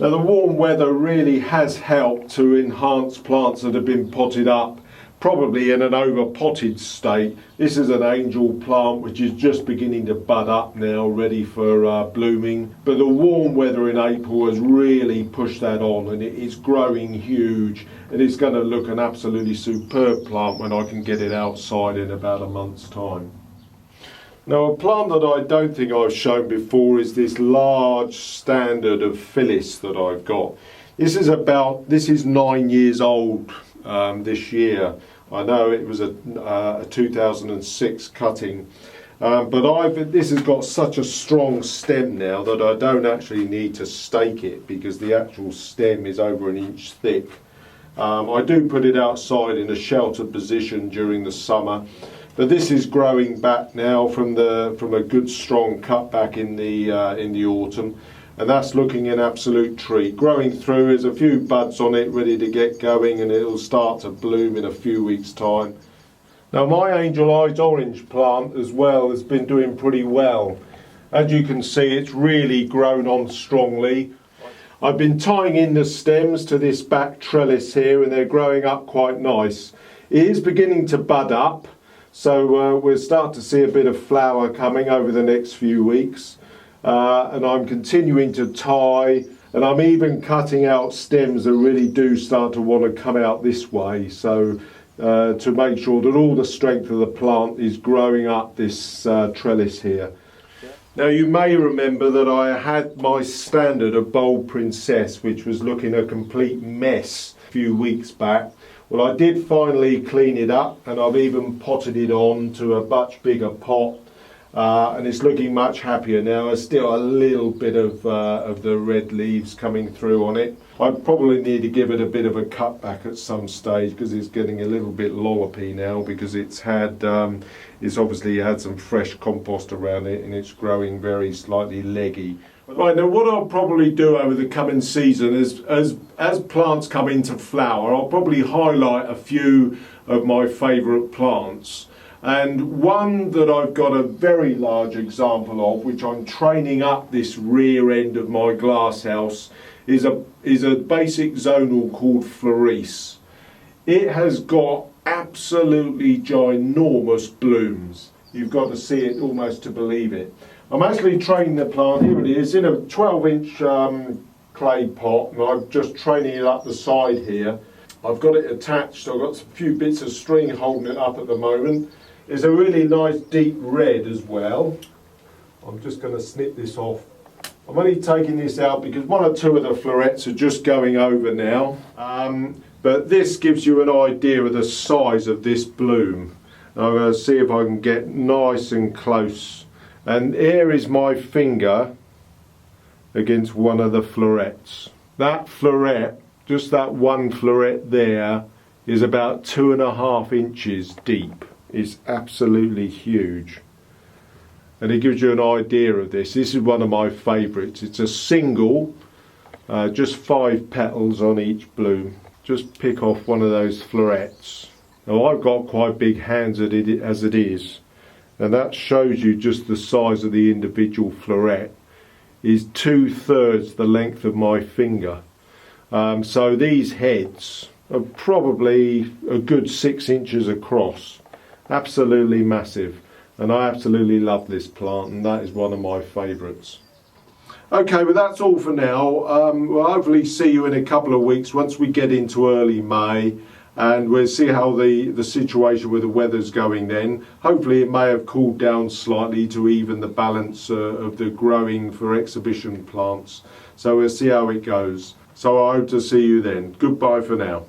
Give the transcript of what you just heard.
Now the warm weather really has helped to enhance plants that have been potted up, probably in an over potted state. This is an angel plant which is just beginning to bud up now, ready for blooming. But the warm weather in April has really pushed that on, and it's growing huge, and it's going to look an absolutely superb plant when I can get it outside in about a month's time. Now a plant that I don't think I've shown before is this large standard of Phyllis that I've got. This is 9 years old this year. I know it was a 2006 cutting, but this has got such a strong stem now that I don't actually need to stake it, because the actual stem is over an inch thick. I do put it outside in a sheltered position during the summer. But this is growing back now from a good strong cutback in the autumn, and that's looking an absolute treat. Growing through, there's a few buds on it ready to get going, and it'll start to bloom in a few weeks' time. Now my Angel Eyes Orange plant as well has been doing pretty well. As you can see, it's really grown on strongly. I've been tying in the stems to this back trellis here, and they're growing up quite nice. It is beginning to bud up. So we'll start to see a bit of flower coming over the next few weeks, and I'm continuing to tie, and I'm even cutting out stems that really do start to want to come out this way, so to make sure that all the strength of the plant is growing up this trellis here. Now you may remember that I had my standard of Bold Princess, which was looking a complete mess a few weeks back. Well, I did finally clean it up, and I've even potted it on to a much bigger pot, and it's looking much happier now. There's still a little bit of the red leaves coming through on it. I probably need to give it a bit of a cutback at some stage, because it's getting a little bit lollopy now, because it's obviously had some fresh compost around it, and it's growing very slightly leggy. Right, now what I'll probably do over the coming season is, as plants come into flower, I'll probably highlight a few of my favourite plants. And one that I've got a very large example of, which I'm training up this rear end of my glasshouse, is a basic zonal called Floris. It has got absolutely ginormous blooms. You've got to see it almost to believe it. I'm actually training the plant, here it is, in a 12-inch clay pot, and I'm just training it up the side here. I've got it attached, I've got a few bits of string holding it up at the moment. It's a really nice deep red as well. I'm just going to snip this off. I'm only taking this out because one or two of the florets are just going over now. But this gives you an idea of the size of this bloom. I'm going to see if I can get nice and close. And here is my finger against one of the florets. That floret, just that one floret there, is about 2.5 inches deep. It's absolutely huge. And it gives you an idea of this. This is one of my favourites. It's a single, just 5 petals on each bloom. Just pick off one of those florets. Now I've got quite big hands as it is. And that shows you just the size of the individual floret is 2/3 the length of my finger. So these heads are probably a good 6 inches across. Absolutely massive. And I absolutely love this plant, and that is one of my favourites. Okay, well that's all for now. We'll hopefully see you in a couple of weeks once we get into early May. And we'll see how the situation with the weather's going then. Hopefully it may have cooled down slightly to even the balance of the growing for exhibition plants. So we'll see how it goes. So I hope to see you then. Goodbye for now.